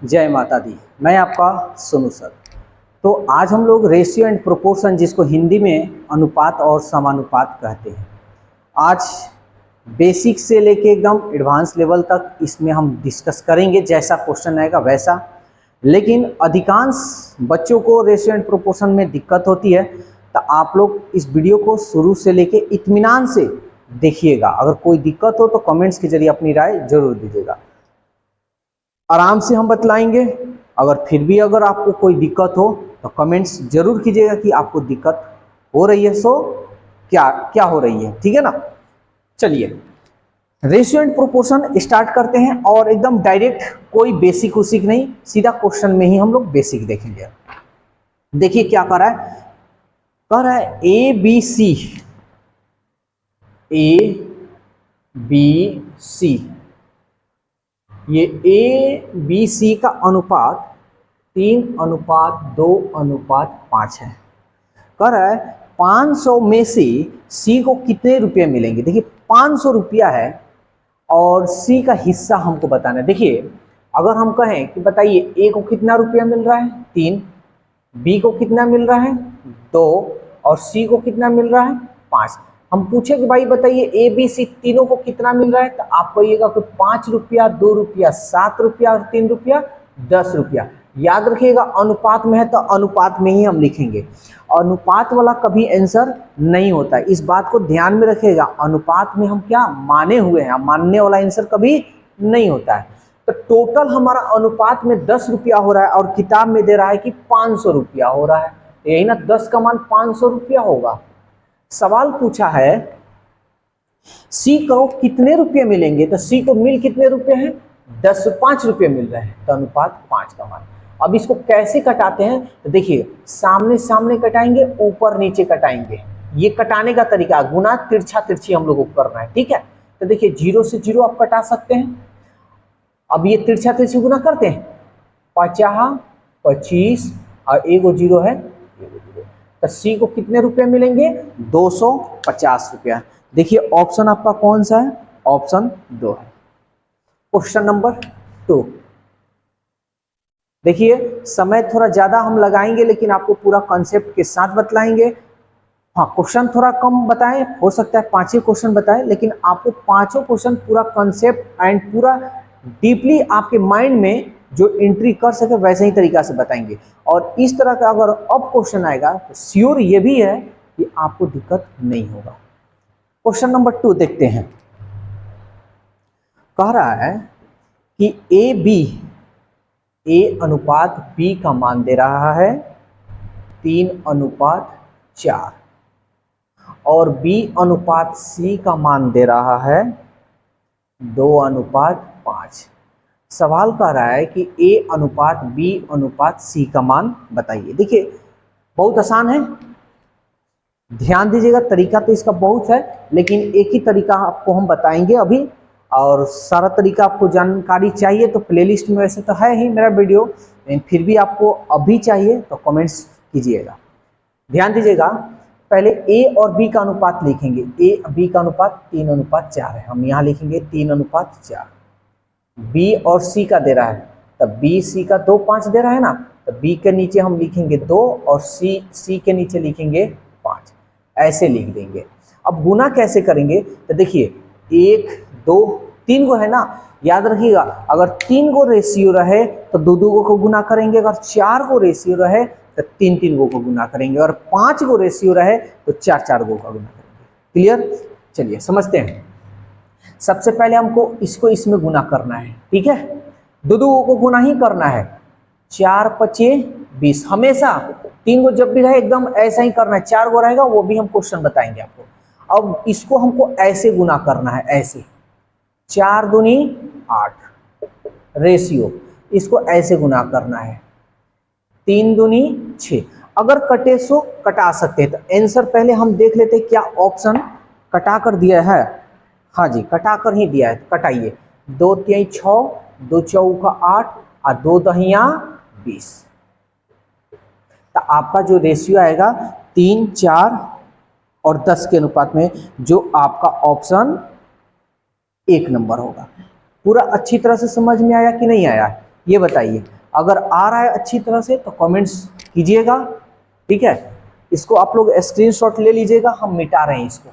जय माता दी। मैं आपका सोनू सर। तो आज हम लोग रेशियो एंड प्रोपोर्शन, जिसको हिंदी में अनुपात और समानुपात कहते हैं, आज बेसिक से लेके एकदम एडवांस लेवल तक इसमें हम डिस्कस करेंगे। जैसा क्वेश्चन आएगा वैसा, लेकिन अधिकांश बच्चों को रेशियो एंड प्रोपोर्शन में दिक्कत होती है, तो आप लोग इस वीडियो को शुरू से लेके इत्मीनान से देखिएगा। अगर कोई दिक्कत हो तो कमेंट्स के जरिए अपनी राय जरूर दीजिएगा, आराम से हम बतलाएंगे। अगर आपको कोई दिक्कत हो तो कमेंट्स जरूर कीजिएगा कि आपको दिक्कत हो रही है, सो क्या क्या हो रही है, ठीक है ना। चलिए रेशियो एंड प्रोपोर्शन स्टार्ट करते हैं, और एकदम डायरेक्ट, कोई बेसिक उसिक नहीं, सीधा क्वेश्चन में ही हम लोग बेसिक देखेंगे। देखिए क्या कर रहा है, कह रहा है ए बी सी, ये ए बी सी का अनुपात 3:2:5 है। कह रहा है 500 में से सी को कितने रुपये मिलेंगे। देखिए 500 रुपया है और सी का हिस्सा हमको बताना है। देखिए अगर हम कहें कि बताइए ए को कितना रुपया मिल रहा है 3, बी को कितना मिल रहा है 2 और सी को कितना मिल रहा है 5। हम पूछे कि भाई बताइए ए बी सी तीनों को कितना मिल रहा है, तो आप कहिएगा कि 5 रुपया, 2 रुपया, 7 रुपया और 3 रुपया 10 रुपया। याद रखिएगा अनुपात में है तो अनुपात में ही हम लिखेंगे, अनुपात वाला कभी आंसर नहीं होता है, इस बात को ध्यान में रखिएगा। अनुपात में हम क्या माने हुए हैं, मानने वाला आंसर कभी नहीं होता है। तो टोटल हमारा अनुपात में 10 रुपया हो रहा है और किताब में दे रहा है कि 500 रुपया हो रहा है, यही ना 10 का मान 500 रुपया होगा। सवाल पूछा है सी को कितने रुपये मिलेंगे, तो सी को मिल कितने रुपये हैं 5 रुपये मिल रहे हैं, तो अनुपात 5 का मान। अब इसको कैसे कटाते हैं, तो देखिए सामने सामने कटाएंगे, ऊपर नीचे कटाएंगे, ये कटाने का तरीका, गुना तिरछा तिरछी हम लोग को करना है, ठीक है। तो देखिए 0 से 0 आप कटा सकते हैं। अब ये तिरछा तिरछी गुना करते हैं, 50 25 और एगो 0 है, तो सी को कितने रुपए मिलेंगे 250 रुपया। देखिए ऑप्शन आपका कौन सा है, ऑप्शन 2 है। क्वेश्चन नंबर 2, देखिए समय थोड़ा ज्यादा हम लगाएंगे लेकिन आपको पूरा कॉन्सेप्ट के साथ बतलाएंगे। हाँ क्वेश्चन थोड़ा कम बताएं, हो सकता है 5 ही क्वेश्चन बताएं, लेकिन आपको 5 क्वेश्चन पूरा कॉन्सेप्ट एंड पूरा डीपली आपके माइंड में जो एंट्री कर सके वैसे ही तरीका से बताएंगे। और इस तरह का अगर अब क्वेश्चन आएगा तो श्योर ये भी है कि आपको दिक्कत नहीं होगा। क्वेश्चन नंबर 2 देखते हैं। कह रहा है कि ए अनुपात बी का मान दे रहा है 3:4 और बी अनुपात सी का मान दे रहा है 2:5। सवाल कह रहा है कि ए अनुपात बी अनुपात सी का मान बताइए। देखिए बहुत आसान है, ध्यान दीजिएगा, तरीका तो इसका बहुत है, लेकिन एक ही तरीका आपको हम बताएंगे अभी। और सारा तरीका आपको जानकारी चाहिए तो प्लेलिस्ट में वैसे तो है ही मेरा वीडियो, लेकिन फिर भी आपको अभी चाहिए तो कमेंट्स कीजिएगा। ध्यान दीजिएगा, पहले ए और बी का अनुपात लिखेंगे। ए बी का अनुपात 3:4 है, हम यहाँ लिखेंगे 3:4। बी और सी का दे रहा है, तब बी सी का 2 5 दे रहा है ना, तो बी के नीचे हम लिखेंगे 2 और सी के नीचे लिखेंगे 5, ऐसे लिख देंगे। अब गुना कैसे करेंगे, तो देखिए 1 2 3 गो है ना, याद रखिएगा अगर 3 गो रेशियो रहे तो 2 2 को गुना करेंगे, अगर 4 गो रेशियो रहे तो 3 3 गो को गुना करेंगे, और 5 गो रेशियो रहे तो 4 4 गो का गुना करेंगे। क्लियर, चलिए समझते हैं। सबसे पहले हमको इसको इसमें गुना करना है, ठीक है, 2 2 को गुना ही करना है। 4 5 20, हमेशा 3 गो जब भी रहे एकदम ऐसा ही करना है, 4 गो रहेगा वो भी हम क्वेश्चन बताएंगे आपको। अब इसको हमको ऐसे गुना करना है, ऐसे 4 दूनी 8 रेशियो, इसको ऐसे गुना करना है, 3 दूनी 6। अगर कटे सो कटा सकते हैं, तो आंसर पहले हम देख लेते हैं क्या ऑप्शन कटा कर दिया है। हाँ जी कटा कर ही दिया है, कटाइए। 2 3 6, 2 4 8 और 2 दहिया 20, तो आपका जो रेशियो आएगा 3 4 और 10 के अनुपात में, जो आपका ऑप्शन 1 नंबर होगा। पूरा अच्छी तरह से समझ में आया कि नहीं आया, ये बताइए। अगर आ रहा है अच्छी तरह से तो कमेंट्स कीजिएगा, ठीक है। इसको आप लोग स्क्रीनशॉट ले लीजिएगा, हम मिटा रहे हैं इसको।